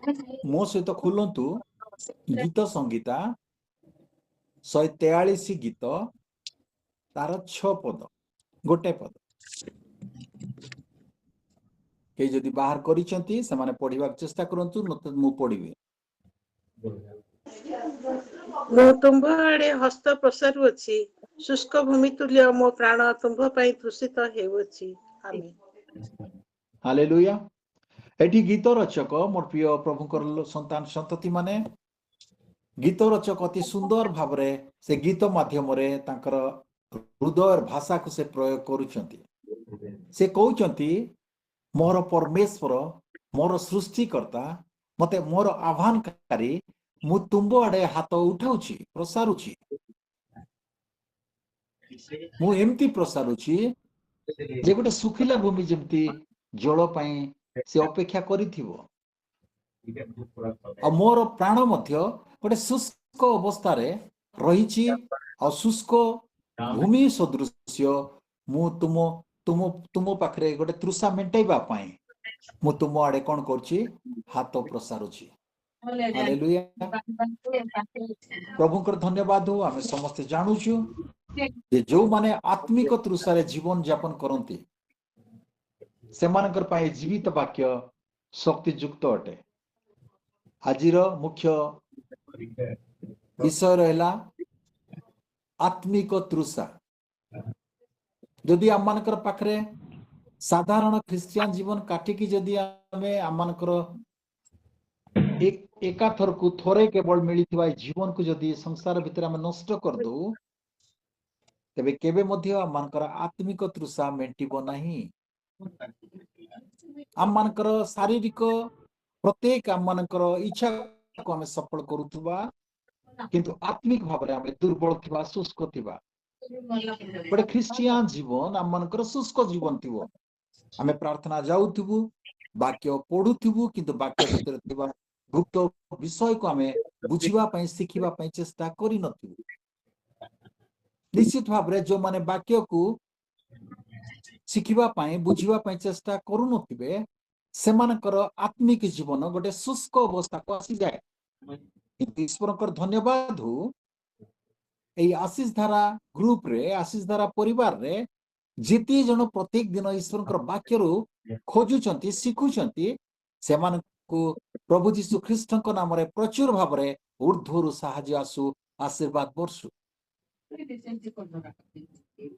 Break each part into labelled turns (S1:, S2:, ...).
S1: मो सहित खुलंतु गीत संगीता 143 गीत तार 6 पद गोटे पद के जदि बाहर करिसेंती से माने पढ़िबा चेष्टा करंतु नते मु पढ़िबे।
S2: मो तुम्भ आड़े हस्त प्रसारुअछि शुष्क भूमि तुल्य मो प्राण तुम्भ पई तृषित हेउछि। आमेन।
S1: हालेलुया। एठी गीत रचक मोर प्रिय प्रभुकर संतान संतति माने गीत रचक अति सुंदर भावरे से गीत माध्यम रे तांकर हृदय भाषा को से प्रयोग करूछंती। से कहउछंती मोर परमेश्वर मोर सृष्टिकर्ता मते मोर आह्वानकारी मु तुंब आड़े हाथ उठाउछि प्रसारुछि मु एमती प्रसारुछि जे गोटे सुखिला भूमि जेमती जल पई से अपेक्षा करिथिबो आ मोर प्राण मध्य गोटे शुष्क अवस्था रे रहिछि आ शुष्क भूमि सदृश्य मु तुम तुम तुम पाखरे गोटे तृषा मेंटेबा पई मु तुम आड़े कोन करछि हाथ प्रसारुछि। हालेलुया। प्रभुकर धन्यवाद हो। आमे समस्त जानुछु जे जो माने आत्मिक तृषा रे जीवन यापन करंती सेमानकर पाए जीवित वाक्य शक्ति युक्त अटे। आजिर मुख्य विषय रहला आत्मिक तृषा। जदि आम मानकर पाखरे साधारण ख्रिस्टियन जीवन काटिकी जदि आमे आम मानकर एका थर को थोरे केवल मिलिथिबा जीवन को जदि संसार भितर आमे नष्ट कर दो तेबे केबे मध्य आम मानकर आत्मिक तृषा मेंटिबो नाही। आम मानकर शारीरिक प्रत्येक आम मानकर इच्छा को आमे सफल करूथुबा किंतु आत्मिक भाव रे आमे दुर्बल थिबा शुष्क थिबा। बड़े ख्रिस्टियन जीवन आम मानकर शुष्क जीवन थिबो। आमे प्रार्थना जाउथुबु वाक्य पढुथुबु किंतु वाक्य भितर थिबा गुप्त विषय को आमे बुझिबा पई सिखिबा पई चेष्टा करि नथिबु। निश्चित भाव रे जो माने वाक्य को शिखिबा पई बुझिबा पई चेष्टा करू नथिबे सेमानकर आत्मिक जीवन गोटे शुष्क अवस्था को आसी जाए। ईश्वरकर धन्यवाद हो एई आशीष धारा ग्रुप रे आशीष धारा परिवार रे जेती जन प्रत्येक दिन ईश्वरकर वाक्य रो खोजुचंती सिखुचंती सेमान को प्रभु जीशु ख्रीष्टଙ୍କ नामରେ प्रचुर भाବରେ ऊर्ध्वରୁ ସାହାଯ୍ୟ ଆସୁ आशीर्वाद ବର୍ଷୁ।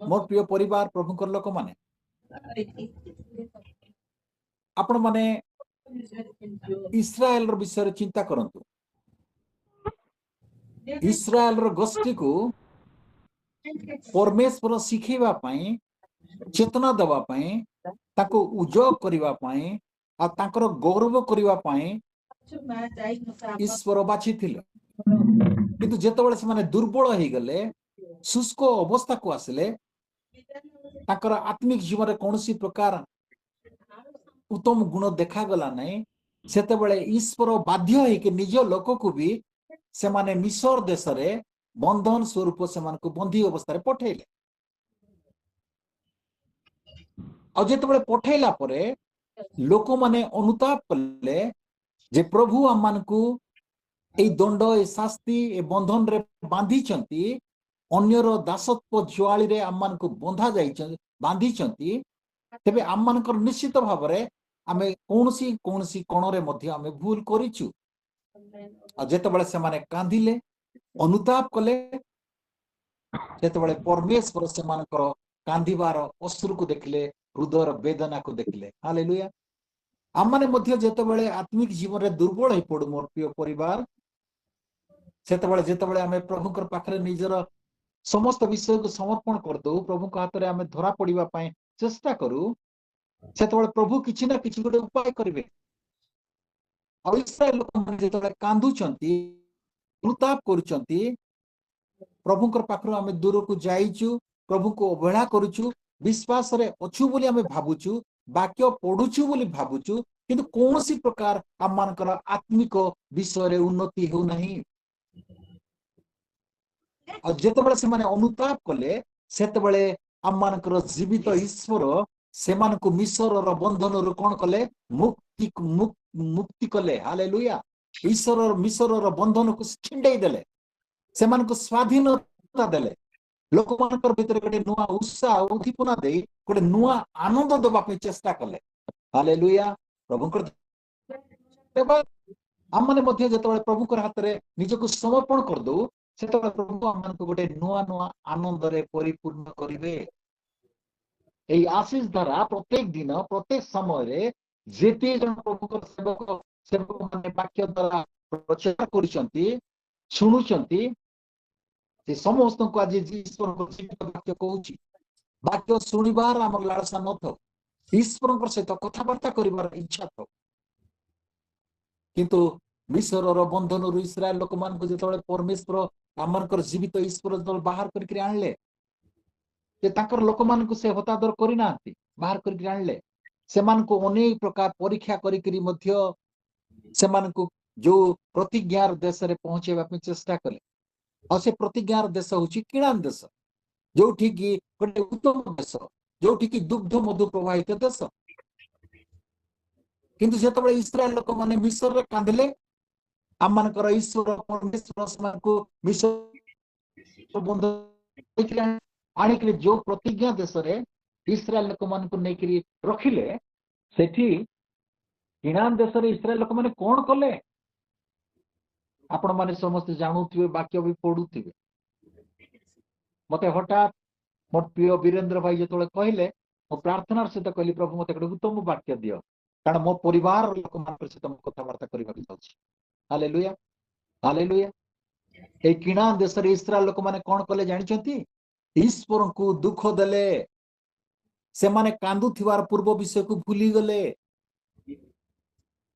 S1: मोर प्रिय परिवार प्रभुଙ୍କର ଲୋକମାନେ आपण माने इस्राएल रो विषय चिंता करंतु। इस्राएल रो गोष्ठी को परमेश्वर शिखेबा पई चेतना देबा पई ताको उजोग करिबा पई आ ताकर गौरव करिबा पई ईश्वर बाछि थिले। किंतु जेतबेले से माने दुर्बल हे गले शुष्क अवस्था को आसले ताकर आत्मिक जीवन रे कोनोसी प्रकार उत्तम गुण देखा गला नहीं सेतेबेले ईश्वर बाध्य है कि निज लोक को भी से माने मिस्र देश रे बंधन स्वरूप से मान को बंधी अवस्था रे पठेले। आ जेतबेले पठेला परे लोक माने अनुताप कले जे प्रभु आम मान को ए दंड ए शास्ति ए बंधन रे बांधी चंती अन्यर दासत्व ज्वाली रे आम मान को बंधा जाई बांधी चंती तेबे आम मानकर निश्चित भाव रे आमे कोनसी कोनसी कोण रे मध्य आमे भूल करिछु। आ जेतबेले से माने कांदिले अनुताप कले जेतबेले परमेश्वर से मानकर कांदिबार अश्रु को देखले हृदय वेदना को देखले। हालेलुया। आम माने मध्य जेतबेले आत्मिक जीवन रे दुर्बल हे पडु मोर प्रिय परिवार सेतबेले जेतबेले आमे प्रभुकर पाखरे निजर समस्त विषय को समर्पण कर दो प्रभु को हाथ रे आमे धरा पड़िबा पई चेष्टा करू सेतबेले प्रभु किछि ना किछि गोटे उपाय करिवे। आ इस्राएल लोक माने जेतबेले कांदुचंती अनुताप करूचंती प्रभुकर पाखरो आमे दूर को जाइछु प्रभु को अवहेला करूछु विश्वास रे अछु बोली आमे भाबुछु वाक्य पढुछु बोली भाबुछु किंतु कोनोसी प्रकार आम मानकर आत्मिक विषय रे उन्नति हो नहीं। आ जेतबेले से माने अनुताप कले सेतबेले आम मानकर जीवित ईश्वर से मान को मिस्र रो बंधन रो कोन कले मुक्त मुक्ति कले हालेलुया ईश्वर मिश्रर बंधन को छिंडई देले सेमानकु स्वाधीनता देले लोक मानकर भितर गोटे नुआ उत्साह उद्दीपना दे गोटे नुआ आनंद देबा पे चेष्टा कले हालेलुया प्रभुकर आम माने मध्य जेतबेले प्रभुकर हाथ रे निजको समर्पण कर दो सेतबेले प्रभु आम मानकु गोटे नुआ नुआ आनंद रे परिपूर्ण करिवे एई आशीष द्वारा प्रत्येक दिन प्रत्येक समय रे जेते जन प्रभुकर सेवक माने वाक्य द्वारा प्रचार करिसंती सुनुचंती से समस्त को आज ईश्वर को जीवित वाक्य कहूची वाक्य सुनिबार हमर लालसा न थो ईश्वर सहित कथबार्ता करिबार इच्छा थो किंतु मिस्रर बंधन रु इस्राएल लोक मान को जेतबेले परमेश्वर हमरकर जीवित ईश्वर दल बाहर करके आनले जे ताकर लोक मान को से हतादर करि नांती बाहर करके आनले से मान को अनेक प्रकार परीक्षा करी करी मध्य से मान को जो प्रतिज्ञार देश रे पहुंचेबा पे चेष्टा कले और से प्रतिज्ञार देश होची किणान देश जो ठीक गोटे उत्तम देश जो ठीक दुग्ध मधु प्रवाहित देश किंतु जेतबेले इस्राएल लोक माने मिस्र रे कांदले आम मानकर ईश्वर परमेश्वर समान को मिस्र बंध आनिक जो प्रतिज्ञा देश रे इस्राएल लोक मान को नेकरी रखिले सेठी किणान देश रे इस्राएल लोक माने कोन कले आपण माने समस्त जानुथिबे वाक्य भी पढुथिबे मते हठात मोर प्रिय वीरेंद्र भाई जेतोले कहले मो प्रार्थनार सहित कहली प्रभु मते एक उत्तम वाक्य दियो कारण मो परिवार लोक मान सहित मो कथबार्ता करबा चाहछि हालेलुया हालेलुया ए किणान देश रे इस्राएल लोक माने कोन कले जानिचंती ईश्वर को दुख देले से माने कांदुथिवार पूर्व विषय को भूली गले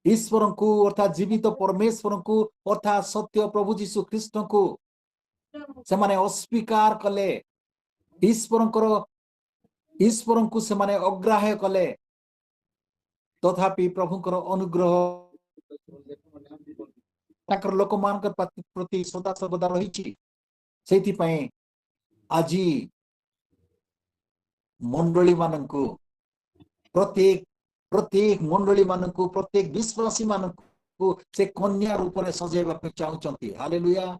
S1: ईश्वर को अर्थात जीवित परमेश्वर को अर्थात सत्य प्रभु जीशु ख्रीष्ट को से माने अस्वीकार कले ईश्वर को से माने अग्राह्य कले तथापि प्रभुकर अनुग्रह ताकर लोक मानकर प्रति सदा सर्वदा रहिछि सेति पय आजी मंडली मानकु प्रत्येक मंडली मानकु प्रत्येक विश्वासी मानकु से कन्या रूप में सजेबा पे चाहउचंती हालेलुया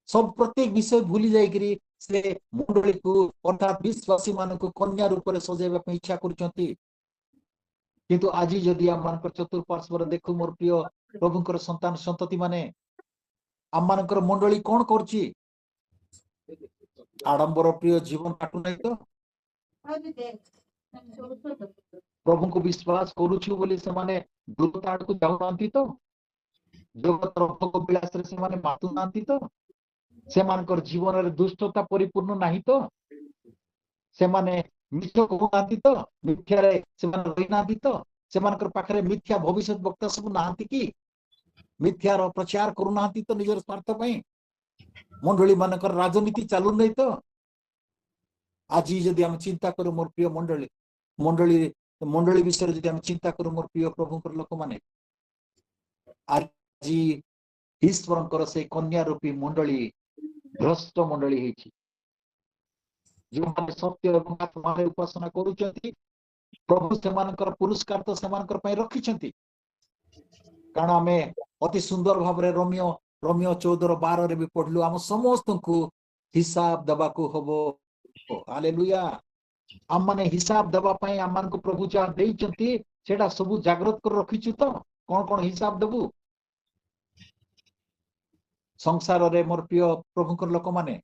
S1: सब प्रत्येक विषय भूली जाइकरी से मंडली को अर्थात विश्वासी मानकु कन्या रूप में सजेबा पे इच्छा करूचंती किंतु आजी जदि आम मानकर चतुर्पार्श्वर देखु मोर प्रिय प्रभुकर संतान संतति माने आम मानकर मंडली कोन करची आडंबर प्रिय जीवन काटू नहीं तो प्रभु को विश्वास करूछु बोली से माने दूरता को जाऊ नांती तो जगत भोग विलास रे से माने मातु नांती तो से मानकर जीवन रे दुष्टता परिपूर्ण नहीं तो से माने मिथ्या कहू नांती तो मिथ्या रे से माने रही नांती तो से मानकर पाखरे मिथ्या भविष्य वक्ता सब नांती की मिथ्या रो प्रचार करू नांती तो निजर स्वार्थ पई मंडली मानकर राजनीति चालू नहीं तो आज जदि हम चिंता करू मोर प्रिय मंडली विषय जदि हम चिंता करू मोर प्रिय प्रभुकर लोक माने आज ईश्वरकर से कन्या रूपी मंडली भ्रष्ट मंडली हेछि जो माने सत्य एवं आत्मा रे उपासना करूचंती प्रभु से मानकर पुरस्कार तो से मानकर पय रखिचंती कारण हमें अति सुंदर भाव रे रोमियो 14:12 रे भी पढ़लु हम समस्त को हिसाब दबा को हबो हालेलुया हम माने हिसाब दबा पय हम मान को प्रभु जा देइचंती सेटा सब जागृत कर रखिछु तो कोन हिसाब देबु संसार रे मोर प्रिय प्रभुकर लोक माने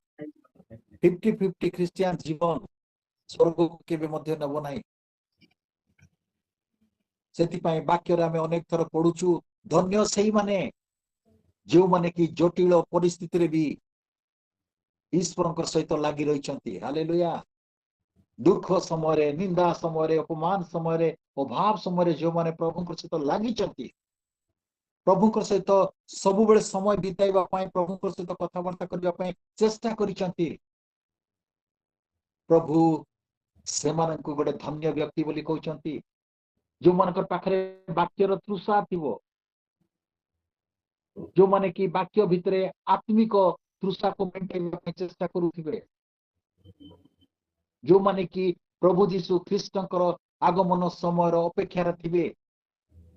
S1: 50-50 क्रिश्चियन जीवन स्वर्ग केबे मध्य नबो नाही सेति पय वाक्य रे हमें अनेक थर पढुछु धन्य सेही माने जो माने कि जटिल परिस्थिति रे भी ईश्वर सहित लगी रही हालेलुया दुख समय रे निंदा समय रे अपमान समय रे अभाव समय रे जो माने प्रभु सहित लगी प्रभु सहित सब बेले समय बिताइबा पय प्रभु सहित कथबार्ता करबा पय चेष्टा करिसंती प्रभु से मानकु गोटे धन्य व्यक्ति बोली कहउचंती जो मानकर पाखरे वाक्य रो तृषा थिबो जो माने कि वाक्य भितरे आत्मिक तृषा को मेंटेन चेष्टा करूथिबे जो माने कि प्रभु जीशु ख्रीष्टंकर आगमन समय अपेक्षा थिबे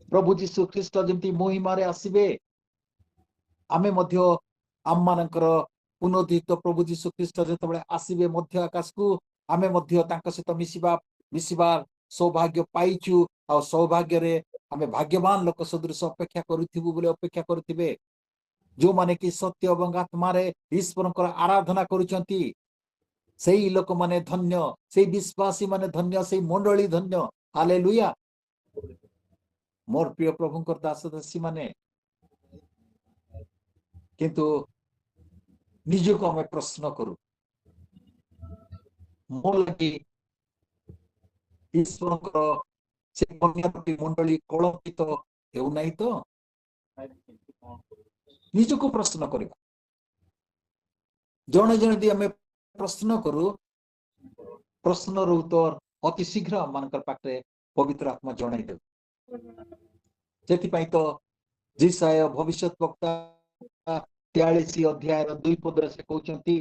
S1: प्रभु जीशु ख्रीष्ट जमती महिमारे आसीबे आमे मध्य आम मानकर पुनरुद्धित प्रभु जीशु ख्रीष्ट जेतबेले आसीबे मध्य आकाश को आमे मध्य तांका सहित मिसिबार सौभाग्य पाइचु आ सौभाग्य रे आमे भाग्यवान लोक सदृश अपेक्षा करूथिबु बोले अपेक्षा करूथिबे जो माने कि सत्य एवं आत्मारे ईश्वरकर आराधना करूचंती सेही लोक माने धन्य सेही विश्वासी माने धन्य सेही मंडली धन्य हालेलुया मोर प्रिय प्रभुंकर दास दासी माने किंतु निजको आमे प्रश्न करू मो लगी ईश्वरकर से कन्यापति मंडली कलंकित हेउ नाही तो निजको प्रश्न करिबा जणे जणे दी आमे प्रश्न करू प्रश्नर उत्तर अति शीघ्र मानकर पाखे पवित्र आत्मा जणाई देव जेति पाई तो जिसाय भविष्य वक्ता 43 अध्याय 2 पद से कहउचंती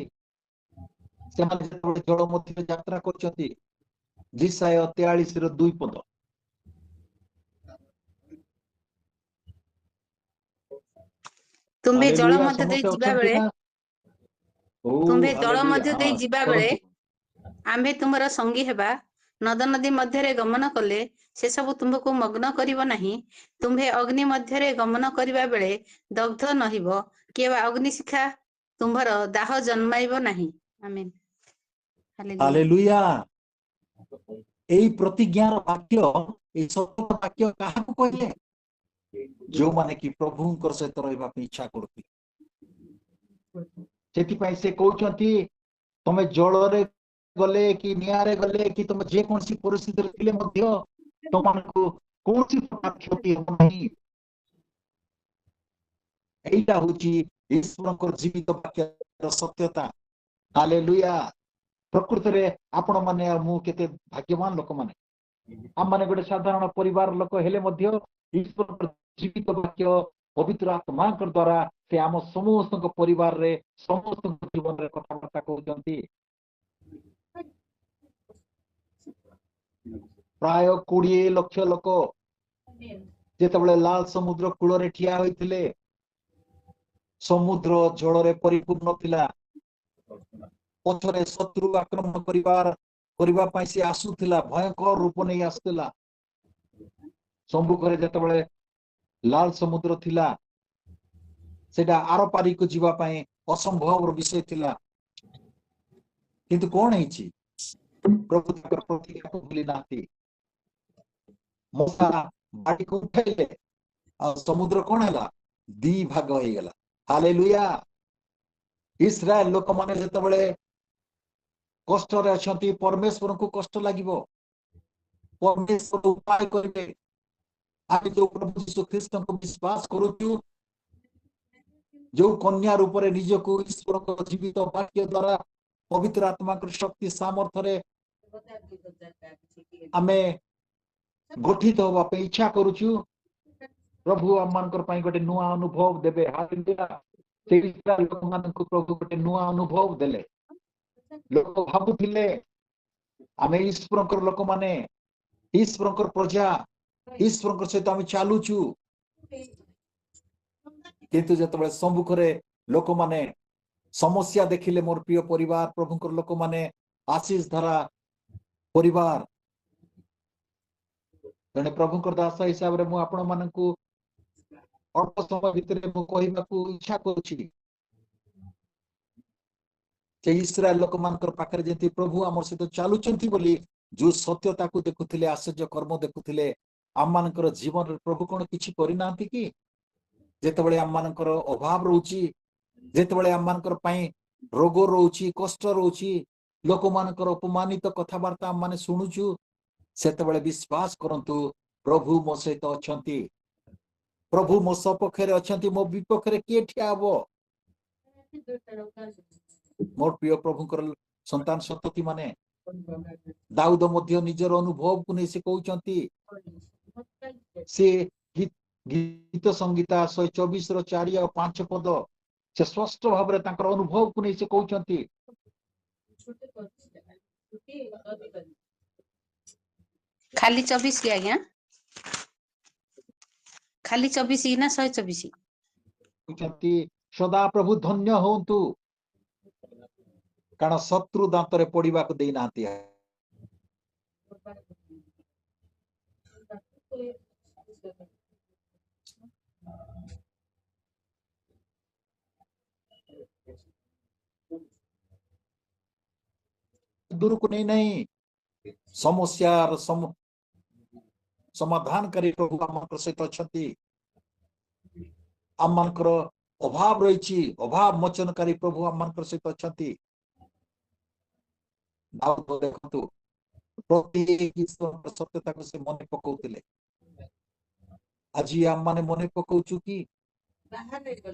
S1: से माने जल मध्य यात्रा करचंती जिसाय 43 रो 2 पद
S3: तुम्भे जल
S1: हालेलुया
S3: मध्य देई
S1: समस्त
S3: जिबा
S1: अछंती
S3: बेले
S1: ना ओ
S3: तुम्भे जल
S1: हालेलुया
S3: मध्य देई
S1: हां
S3: जिबा बेले
S1: करंतु
S3: आम्भे तुमर संगी हेबा नद नदी मध्यरे गमन कले से सब तुमको मग्न करिव नाही तुम्भे अग्नि मध्यरे गमन करिबा बेले दग्ध नहिब केवा अग्नि शिखा तुम्भर दाह जन्माइब नाही आमेन हालेलुया
S1: हालेलुया एई प्रतिज्ञार वाक्य एई सत्य वाक्य काहाकु कहले जो माने कि प्रभुंकर सहित रहबा पे इच्छा करती सेति पाई से कहउचंती तमे जलरे गले कि नियारे गले कि तमे जे कोनसी परिस्थिति रखले मध्य तमनको कोनसी प्रकार क्षति हो नहीं एइटा होची ईश्वरकर जीवित वाक्यर सत्यता हालेलुया प्रकृति रे आपण माने मु केते भाग्यवान लोक माने आम माने गोटे साधारण परिवार लोक हेले मध्य ईश्वर जीवित वाक्य पवित्र आत्मा कर द्वारा से आम समस्त परिवार रे समस्त जीवन रे कथाबार्ता कहउचंती प्राय 20 लाख लोक जेतबेले लाल समुद्र कूल रे ठिया होइथिले समुद्र जल रे परिपूर्ण थिला पथरे शत्रु आक्रमण करिबा पाई से आसुथिला भयंकर रूप नै आसुथिला सम्मुखरे जेतबेले लाल समुद्र थिला सेटा आर पारी को जीवा पाए असंभव विषय थिला किंतु कोन हेछि प्रभु ताकर प्रतिज्ञा को भूली नाथि मूसा बाटी को उठैले आ समुद्र कोन हला दी भाग होई गेला हालेलुया इस्राएल लोक माने जेतबेले कष्ट रे अछंती परमेश्वर को कष्ट लागिबो परमेश्वर उपाय करिवे आमे जो प्रभु यीशु ख्रीस्त को विश्वास करूछु जो कन्या रूप रे निज को ईश्वर को जीवित वाक्य द्वारा पवित्र आत्मा को शक्ति सामर्थ्य रे आमे गठित होबा पे इच्छा करूछु प्रभु आमनकर पई गोटे नुआ अनुभव देबे हालेलुया से इस्राएल लोक मान को प्रभु गोटे नुआ अनुभव देले लोक भाबुथिले आमे ईश्वरकर लोक माने ईश्वरकर प्रजा ईश्वरकर सहित आमे चालुछु किंतु जतबेले सम्मुखरे लोक माने समस्या देखिले मोर प्रिय परिवार प्रभुकर लोक माने आशीष धारा परिवार जने प्रभुकर दास हिसाब रे मु आपण मानकु अल्प समय भितरे मु कहिबाकू इच्छा करूछि जे इस्राएल लोक मानकर पाखरे जेति प्रभु हमर सहित चालुचंती बोली जो सत्यता को देखुथिले आश्चर्य कर्म देखुथिले आम मानकर जीवन रे प्रभु कोन किछि करिनांती कि जेतबेले आम मानकर अभाव रहउछि जेतबेले आम मानकर पई रोग रहउछि कष्ट रहउछि लोक मानकर अपमानित कथावार्ता आम माने सुनुछु सेतबेले विश्वास करंतु प्रभु मो सहित अछंती प्रभु मो सपक्षरे अछंती मो विपक्षरे के ठिया हबो मोर प्रिय प्रभुकर संतान सन्तति माने दाऊद मध्य निजर अनुभव को नै से कहउचंती से गीत संगीता 124 रो 4 और 5 पद से स्पष्ट भाव रे ताकर अनुभव को नै से कहउचंती
S3: खाली 24 के आज्ञा ଖାଲି 24 ନା 124?
S1: କହିଛନ୍ତି ସଦା ପ୍ରଭୁ ଧନ୍ୟ ହୁଅନ୍ତୁ କାରଣ ଶତ୍ରୁ ଦାନ୍ତରେ ପଡିବାକୁ ଦେଇନାହାନ୍ତି। ଦୂରକୁ ନେଇ ନାହିଁ ସମସ୍ୟାର ସମାଧାନକାରୀ ପ୍ରଭୁ ଆମମାନଙ୍କ ସହିତ ଅଛନ୍ତି। ଆମମାନଙ୍କର ଅଭାବ ରହିଛି, ଅଭାବ ମୋଚନକାରୀ ପ୍ରଭୁ ଆମମାନଙ୍କର ସହିତ ଅଛନ୍ତି। ଦାଉଦ ଦେଖନ୍ତୁ ପ୍ରତ୍ୟେକ ଈଶ୍ୱରଙ୍କ ସତ୍ୟତାକୁ ସେ ମନେ ପକାଉଥିଲେ। ଆଜି ଆମମାନେ ମନେ ପକାଉଛୁ କି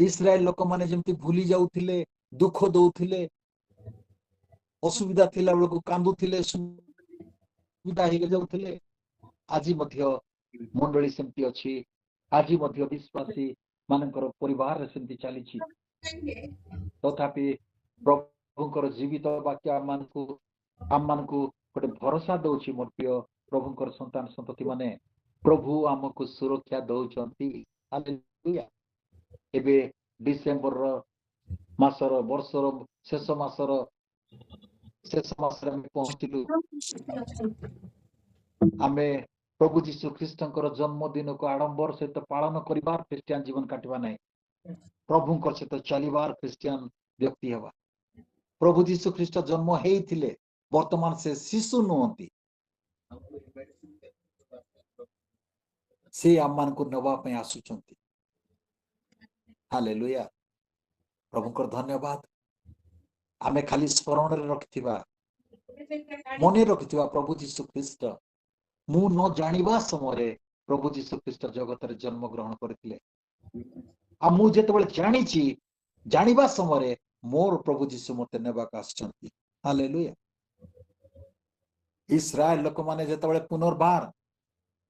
S1: ଇସ୍ରାଏଲ ଲୋକମାନେ ଯେମିତି ଭୁଲି ଯାଉଥିଲେ, ଦୁଃଖ ଦଉଥିଲେ, ଅସୁବିଧା ଥିଲା ବେଳକୁ କାନ୍ଦୁଥିଲେ, ସୁବିଧା ହେଇଯାଉଥିଲେ, ଆଜି ମଧ୍ୟ ମଣ୍ଡଳୀ ସେମିତି ଅଛି। ଆଜି ମଧ୍ୟ ବିଶ୍ୱାସୀ ମାନଙ୍କର ପରିବାରରେ ସେମିତି ଚାଲିଛି। ତଥାପି ପ୍ରଭୁଙ୍କର ଜୀବିତ ବାକ୍ୟ ଆମମାନଙ୍କୁ ଗୋଟେ ଭରସା ଦଉଛି। ମୋର ପ୍ରିୟ ପ୍ରଭୁଙ୍କର ସନ୍ତାନ ସନ୍ତତି ମାନେ, ପ୍ରଭୁ ଆମକୁ ସୁରକ୍ଷା ଦଉଛନ୍ତି। ହାଲେଲୁୟା। ଏବେ ଡିସେମ୍ବର ମାସର ବର୍ଷର ଶେଷ ମାସରେ ଆମେ ପହଞ୍ଚିଲୁ। ଆମେ ପ୍ରଭୁ ଯୀଶୁ ଖ୍ରୀଷ୍ଟଙ୍କର ଜନ୍ମଦିନକୁ ଆଡମ୍ବର ସହିତ ପାଳନ କରିବାର ଖ୍ରୀଷ୍ଟିଆନ ଜୀବନ କାଟିବା ନାହିଁ, ପ୍ରଭୁଙ୍କ ସହିତ ଚାଲିବାର ଖ୍ରୀଷ୍ଟିଆନ ବ୍ୟକ୍ତି ହେବା। ପ୍ରଭୁ ଯୀଶୁ ଖ୍ରୀଷ୍ଟ ଜନ୍ମ ହେଇଥିଲେ, ବର୍ତ୍ତମାନ ସେ ଶିଶୁ ନୁହନ୍ତି। ସେ ଆମମାନଙ୍କୁ ନେବା ପାଇଁ ଆସୁଛନ୍ତି। ହାଲେଲୁୟା। ପ୍ରଭୁଙ୍କର ଧନ୍ୟବାଦ। ଆମେ ଖାଲି ସ୍ମରଣରେ ରଖିଥିବା, ମନେ ରଖିଥିବା ପ୍ରଭୁ ଯୀଶୁ ଖ୍ରୀଷ୍ଟ ମୁଁ ନ ଜାଣିବା ସମୟରେ ପ୍ରଭୁ ଯୀଶୁ ଖ୍ରୀଷ୍ଟ ଜଗତରେ ଜନ୍ମ ଗ୍ରହଣ କରିଥିଲେ। ଆଉ ମୁଁ ଯେତେବେଳେ ଜାଣିଛି, ଜାଣିବା ସମୟରେ ମୋର ପ୍ରଭୁ ଯୀଶୁ ମତେ ନେବାକୁ ଆସିଛନ୍ତି। ହାଲେଲୁୟା। ଇସ୍ରାଏଲ ଲୋକମାନେ ଯେତେବେଳେ ପୁନର୍ବାର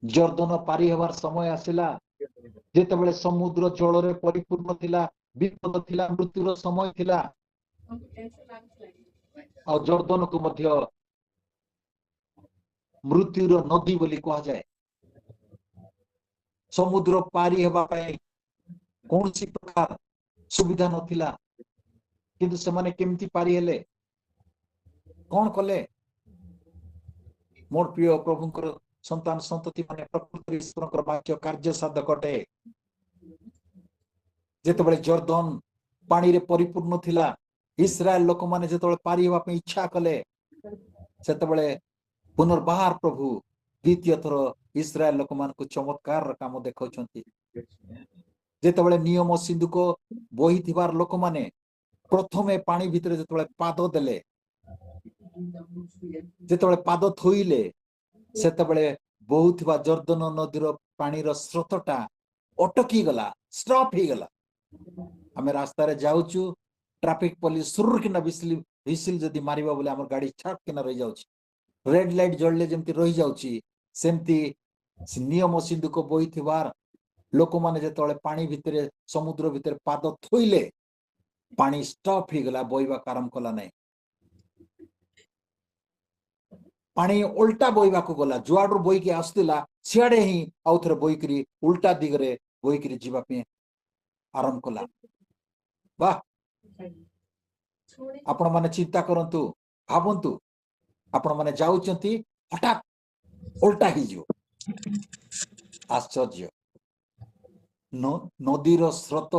S1: ଜର୍ଦ୍ଦନ ପାରି ହେବାର ସମୟ ଆସିଲା, ଯେତେବେଳେ ସମୁଦ୍ର ଜଳରେ ପରିପୂର୍ଣ୍ଣ ଥିଲା, ବିପଦ ଥିଲା, ମୃତ୍ୟୁର ସମୟ ଥିଲା, ଆଉ ଜର୍ଦ୍ଦନକୁ ମଧ୍ୟ ମୃତ୍ୟୁର ନଦୀ ବୋଲି କୁହାଯାଏ। ସମୁଦ୍ର ପାରି ହେବା ପାଇଁ କୌଣସି ପ୍ରକାର ସୁବିଧା ନଥିଲା, କିନ୍ତୁ ସେମାନେ କେମିତି ପାରି ହେଲେ, କଣ କଲେ? ମୋର ପ୍ରିୟ ପ୍ରଭୁଙ୍କର ସନ୍ତାନ ସନ୍ତତି ମାନେ, ପ୍ରକୃତରେ ଈଶ୍ୱରଙ୍କର ବାକ୍ୟ କାର୍ଯ୍ୟ ସାଧକ ଅଟେ। ଯେତେବେଳେ ଜର୍ଦ୍ଦନ ପାଣିରେ ପରିପୂର୍ଣ୍ଣ ଥିଲା, ଇସ୍ରାଏଲ ଲୋକମାନେ ଯେତେବେଳେ ପାରି ହେବା ପାଇଁ ଇଚ୍ଛା କଲେ, ସେତେବେଳେ ପୁନର୍ବାର ପ୍ରଭୁ ଦ୍ୱିତୀୟ ଥର ଇସ୍ରାଏଲ ଲୋକମାନଙ୍କୁ ଚମତ୍କାର କାମ ଦେଖାଉଛନ୍ତି। ଯେତେବେଳେ ନିୟମ ସିନ୍ଧୁକ ବୋହିଥିବାର ଲୋକମାନେ ପ୍ରଥମେ ପାଣି ଭିତରେ ଯେତେବେଳେ ପାଦ ଦେଲେ, ଯେତେବେଳେ ପାଦ ଥୋଇଲେ, ସେତେବେଳେ ବହୁଥିବା ଜର୍ଦ୍ଦନ ନଦୀର ପାଣିର ସ୍ରୋତଟା ଅଟକି ଗଲା, ଷ୍ଟପ ହେଇଗଲା। ଆମେ ରାସ୍ତାରେ ଯାଉଛୁ, ଟ୍ରାଫିକ ପୋଲିସ ସୁର କିନା ଭିସିଲ ଯଦି ମାରିବା ବୋଲେ ଆମର ଗାଡି ଛାଟ କିନା ରହିଯାଉଛି। ରେଡ ଲାଇଟ ଜଳିଲେ ଯେମିତି ରହିଯାଉଛି, ସେମିତି ନିୟମ ସିନ୍ଧୁକ ବୋହିଥିବାର ଲୋକମାନେ ଯେତେବେଳେ ପାଣି ଭିତରେ, ସମୁଦ୍ର ଭିତରେ ପାଦ ଥୋଇଲେ, ପାଣି ଷ୍ଟପ ହେଇଗଲା, ବୋହିବାକୁ ଆରମ୍ଭ କଲା ନାହିଁ। ପାଣି ଉଲ୍ଟା ବୋହିବାକୁ ଗଲା, ଯୁଆଡୁ ବୋହିକି ଆସୁଥିଲା ସିଆଡେ ହିଁ ଆଉ ଥରେ ବୋହିକିରି ଉଲ୍ଟା ଦିଗରେ ବୋହିକିରି ଯିବା ପାଇଁ ଆରମ୍ଭ କଲା। ବାଃ, ଆପଣ ମାନେ ଚିନ୍ତା କରନ୍ତୁ, ଭାବନ୍ତୁ, ଆପଣ ମାନେ ଯାଉଛନ୍ତି, ହଠାତ୍ ଉଲ୍ଟା ହେଇଯିବ। ଆଶ୍ଚର୍ଯ୍ୟ। ନଦୀର ସ୍ରୋତ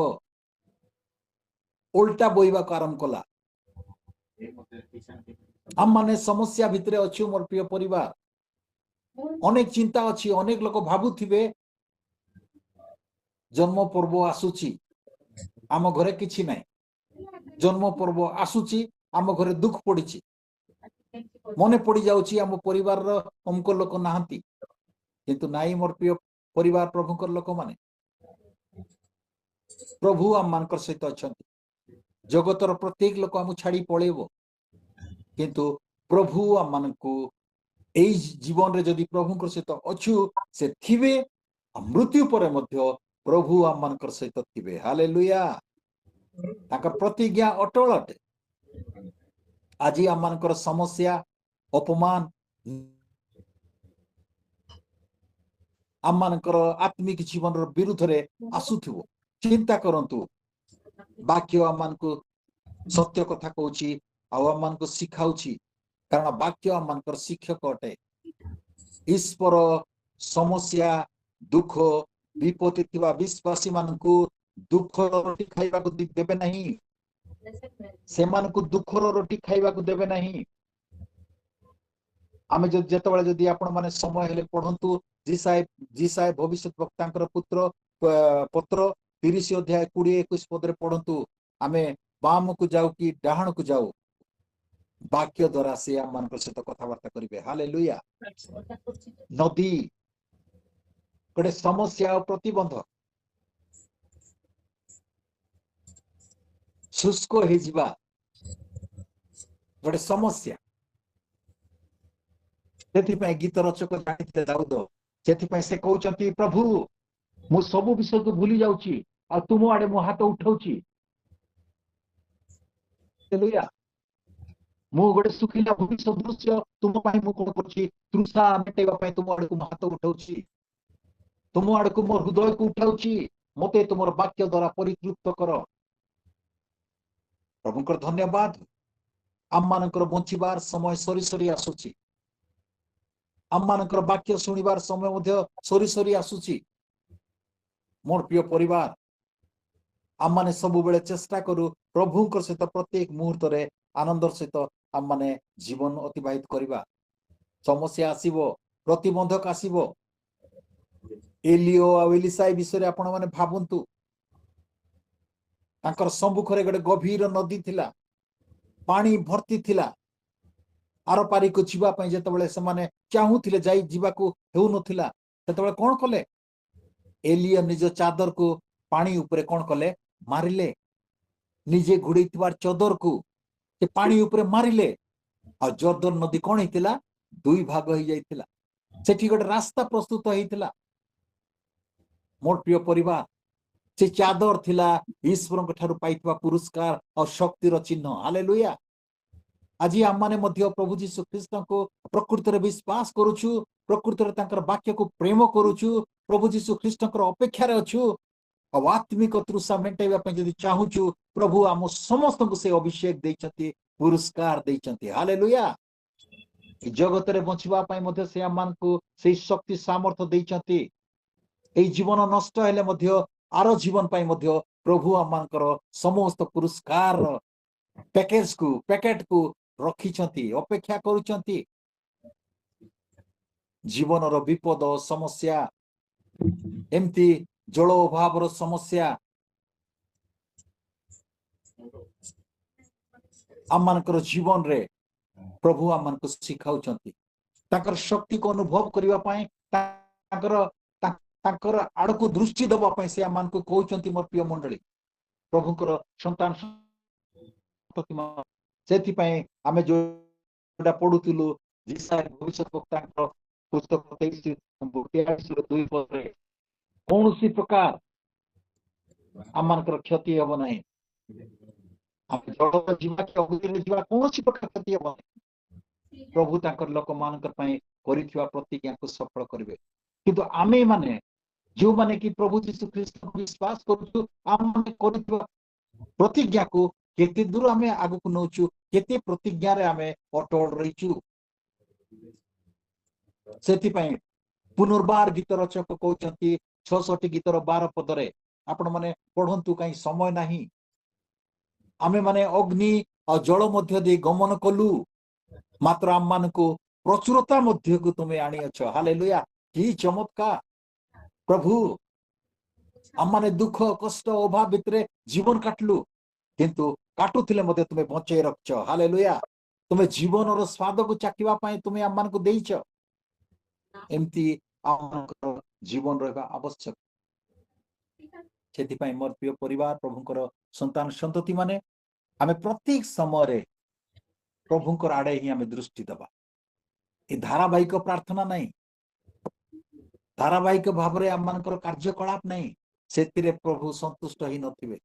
S1: ଉଲ୍ଟା ବୋହିବାକୁ ଆରମ୍ଭ କଲା। ଆମମାନେ ସମସ୍ୟା ଭିତରେ ଅଛୁ। ମୋର ପ୍ରିୟ ପରିବାର, ଅନେକ ଚିନ୍ତା ଅଛି। ଅନେକ ଲୋକ ଭାବୁଥିବେ ଜନ୍ମ ପର୍ବ ଆସୁଛି, ଆମ ଘରେ କିଛି ନାହିଁ। ଜନ୍ମ ପର୍ବ ଆସୁଛି, ଆମ ଘରେ ଦୁଃଖ ପଡିଛି, ମନେ ପଡି ଯାଉଛି ଆମ ପରିବାରର ଅମୁକ ଲୋକ ନାହାନ୍ତି। କିନ୍ତୁ ନାଇଁ ମୋର ପ୍ରିୟ ପରିବାର, ପ୍ରଭୁଙ୍କର ଲୋକମାନେ, ପ୍ରଭୁ ଆମମାନଙ୍କର ସହିତ ଅଛନ୍ତି। ଜଗତର ପ୍ରତ୍ୟେକ ଲୋକ ଆମକୁ ଛାଡି ପଳେଇବ, କିନ୍ତୁ ପ୍ରଭୁ ଆମମାନଙ୍କୁ ଏଇ ଜୀବନରେ ଯଦି ପ୍ରଭୁଙ୍କର ସହିତ ଅଛୁ, ସେ ଥିବେ। ମୃତ୍ୟୁ ପରେ ମଧ୍ୟ ପ୍ରଭୁ ଆମମାନଙ୍କର ସହିତ ଥିବେ। ହାଲେଲୁୟା। ତାଙ୍କର ପ୍ରତିଜ୍ଞା ଅଟଳ ଅଟେ। ଆଜି ଆମମାନଙ୍କର ସମସ୍ୟା, ଅପମାନ, आम मानकर आत्मिक जीवन विरुद्ध रे आसुथिबो चिंता करंतु वाक्य आम मानकु सत्य कथा कहूची आम मानकु शिखाउची कारण वाक्य आम मानकर शिक्षक अटे ईश्वर समस्या दुख विपत्ति थिबा विश्वासी मानकु दुख रोटी खाइबाकु देबे नहीं से मानकु दुख रोटी खाइबाकु देबे नहीं आमे जेतेबेले जदि आपण माने समय हेले पढंतु जिसाय भविष्यत वक्तांकर पुत्र पत्र 30 अध्याय 20-21 पदरे पढंतु आमे बाम को जाऊ कि डाहण को जाऊ वाक्य द्वारा से आम मानकर सहित कथबार्ता करिवे हालेलुया नदी गोटे समस्या और प्रतिबंध शुष्क हो जिबा गोटे समस्या सेथिपई गीत रचक जानिते दाऊद सेथिपई से कहउचंती प्रभु मु सब विषय को भूली जाउची आ तुम आडे मो हाथ उठाउची हालेलुया मु गोटे सुखिला भूमि सदृश्य तुम पाई मु कोन करची तृषा मेटेबा पाई तुम आडे को हाथ उठाउची तुम आडे को मोर हृदय को उठाउची मते तुमर वाक्य द्वारा परितृप्त कर प्रभुकर धन्यवाद आम मानकर बंचिबार समय सरी सरी आसुची आम मानकर वाक्य सुनिबार समय मध्य सरी सरी आसुची मोर प्रिय परिवार आम माने सब बेले चेष्टा करू प्रभुकर सहित प्रत्येक मुहूर्त रे आनंदर सहित आम माने जीवन अतिबाहित करिबा समस्या आसीबो प्रतिबंधक आसीबो एलियो आ एलिसाई विषय आपण माने भाबंतु तांकर सम्मुखरे गोटे गभीर नदी थिला पानी भर्ती थिला आर पारी को जीवा पई जेतेबेले से माने चाहूथिले जाई जीवा को हेउ नथिला तेतेबेले कोन कले एलिया निज चादर को पानी ऊपर कोन कले मारिले निजे घुड़ीथिबार चादर को से पानी ऊपर मारिले आ जर्दन नदी कोन हितिला दुई भाग हो जाइतिला सेठी गोटे रास्ता प्रस्तुत होइतिला मोर प्रिय परिवार से चादर थिला ईश्वर के ठारू पाइथिबा पुरस्कार और शक्तिर चिन्ह हालेलुया आज आम माने मध्य प्रभु जीशु ख्रीस्त को प्रकृति रे विश्वास करूछु प्रकृति रे तांकर वाक्य को प्रेम करूछु प्रभु जीशु ख्रीस्त को अपेक्षा रे अछु और आत्मिक तृषा मेटाइबा पे जदि चाहूछु प्रभु आम समस्त को से अभिषेक देइछंती पुरस्कार देइछंती हालेलुया जगत रे बंचिबा पई मध्य से आम मान को से शक्ति सामर्थ्य देइछंती ए जीवन नष्ट हेले मध्य आरो जीवन पाई मध्य प्रभु आम मानकर समस्त पुरस्कार पैकेट को रखिछंती अपेक्षा करूछंती जीवन रो विपद समस्या एमती जल अभाव रो समस्या आम मानकर जीवन रे प्रभु आम मान को सिखाउछंती ताकर शक्ति को अनुभव करिवा पाई ताकर आड़को दृष्टि दबा पाई से आम मान को कहउछंती मोर प्रिय मंडली प्रभुकर संतान सेथि पई आमे जोडा पढुतिलु जिसाय भविष्य वक्तांकर पुस्तक 23:2 पदरे कौनसी प्रकार आम मानकर क्षति हबो नाही आमे जड़ जीवा के अवधि जीवा कौनसी प्रकार क्षति हबो नाही प्रभु तांकर लोक मानकर पई करिथिबा प्रतिज्ञा को सफल करिवे किंतु आमे माने जो माने कि प्रभु यीशु ख्रीस्त को विश्वास करूछु आम माने करिथिबा प्रतिज्ञा को केते दूर आमे आगु को नौछु केते प्रतिज्ञा रे आमे अटल रहिछु सेथि पई पुनर्बार गीत रचक कहउचंती 66 गीतर 12 पदरे आपण माने पढंतु काई समय नाही आमे माने अग्नि और जल मध्य दे गमन कलु मात्र आम मान को प्रचुरता मध्य को तुमे आनी अछ हालेलुया की चमत्कार प्रभु आम माने दुख कष्ट अभाव भितरे जीवन काटलु किंतु काटुथिले मध्य तुमे बंचै रखछ हालेलुया तुमे जीवन रो स्वाद को चाकिबा पई तुमे आम मान को देइछ एमती आम जीवन रहबा आवश्यक सेति पई मोर प्रिय परिवार प्रभुकर संतान संतति माने आमे प्रत्येक समय रे प्रभुकर आड़े ही आमे दृष्टि दबा ए धारावाहिक प्रार्थना नहीं धारावाहिक भाव रे आम मानकर कार्यकलाप नहीं सेतिरे प्रभु संतुष्ट ही नथिबे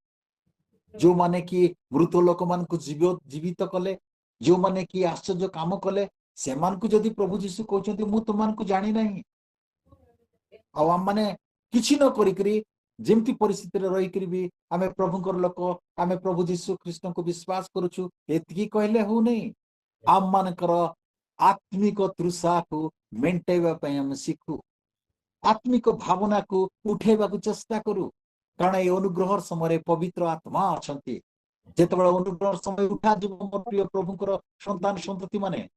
S1: जो माने कि मृत लोक मान को जीवित कले जो माने कि आश्चर्य काम कले से मान को जदि प्रभु जीशु कहउचंती मु तुम मान को जानि नहीं आम माने किछि न करिकरी जेमती परिस्थिति रे रही करी भी आमे प्रभुंकर लोक आमे प्रभु यीशु कृष्ण को विश्वास करूछु एतकी कहले हो नहीं आम मानकर आत्मिक तृषा को मेंटेवा पई हम शिखु आत्मिक भावना को उठेबा को चेष्टा करू कारण ए अनुग्रहर समय पवित्र आत्मा अछंती जेतेबेले अनुग्रहर समय उठा जीव मोर प्रिय प्रभुंकर संतान संतति माने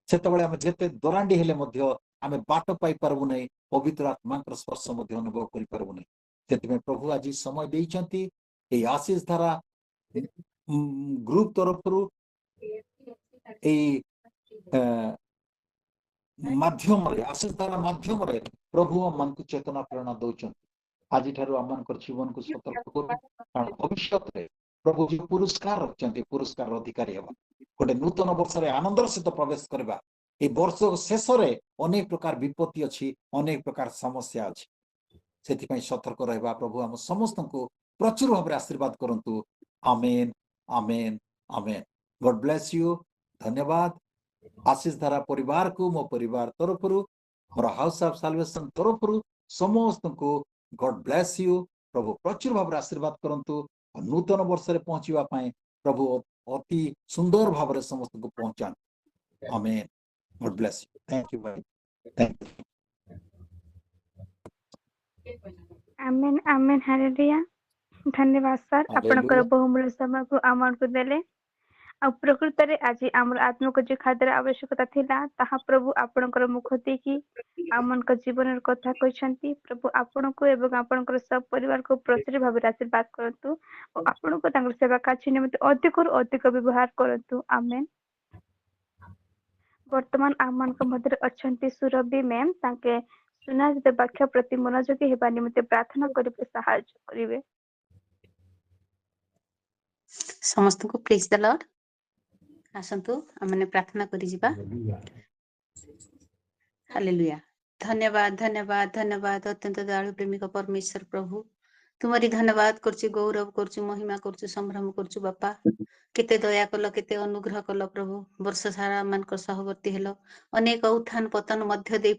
S1: सेतेबेले हम जेते दरांडी हेले मध्य आमे बाट पाई परबु नै पवित्र आत्मांकर स्पर्श मध्य अनुभव करि परबु नै सेतिमे प्रभु आज समय देइछंती ए आशीष धारा ग्रुप तरफरु ए माध्यम रे आशीष धारा माध्यम रे प्रभु मन को चेतना प्रेरणा दउछन आज ठारू आमनकर जीवन को सतर्क करू कारण भविष्य रे प्रभु जी पुरस्कार रखचंती पुरस्कार अधिकारी हेबा गोटे नूतन वर्ष रे आनंदर सहित प्रवेश करबा ए वर्ष शेष रे अनेक प्रकार विपत्ति अछि अनेक प्रकार समस्या अछि सेति पई सतर्क रहबा प्रभु हम समस्त को प्रचुर भाव आशीर्वाद करंतु आमेन आमेन आमेन गॉड ब्लेस यू धन्यवाद आशीष धारा परिवार को मो परिवार तरफरु मोर हाउस ऑफ साल्वेशन तरफरु समस्त को गॉड ब्लेस यू प्रभु प्रचुर भाव आशीर्वाद करंतु नूतन वर्ष रे पहुंचीवा पाए प्रभु अति सुंदर भाव रे समस्त को पहुंचान amen God bless you thank you भाई thank you
S4: amen amen hallelujah धन्यवाद सर आपनकर बहुमूल्य समय को आमन को देले आ प्रकृत रे आज हमर आत्मा को जे खाद्यर आवश्यकता थिला ताहा प्रभु आपनकर मुख देखि आमनकर जीवन कथा कहछंती प्रभु आपन को एवं आपनकर सब परिवार को प्रचुर भाव आशीर्वाद करंतु और आपन को तांकर सेवा काछि निमित्त अधिक और अधिक व्यवहार करंतु आमेन वर्तमान आमन को मध्य अछंती सुरभि मैम ताके सुना जते व्याख्या प्रति मनोयोगी हेबा निमित्त प्रार्थना करिवे सहायता करिवे
S3: समस्त को प्रेज द लॉर्ड आसंतु हमने प्रार्थना करि जिबा हालेलुया धन्यवाद धन्यवाद धन्यवाद अत्यंत दयालु प्रेमिक परमेश्वर प्रभु तुम्हारी धन्यवाद करछि गौरव करछि महिमा करछि संभ्रम करछि बापा केते दया कल केते अनुग्रह कल प्रभु वर्ष सारा मान सहवर्ती हेलो अनेक उत्थान पतन मध्य दे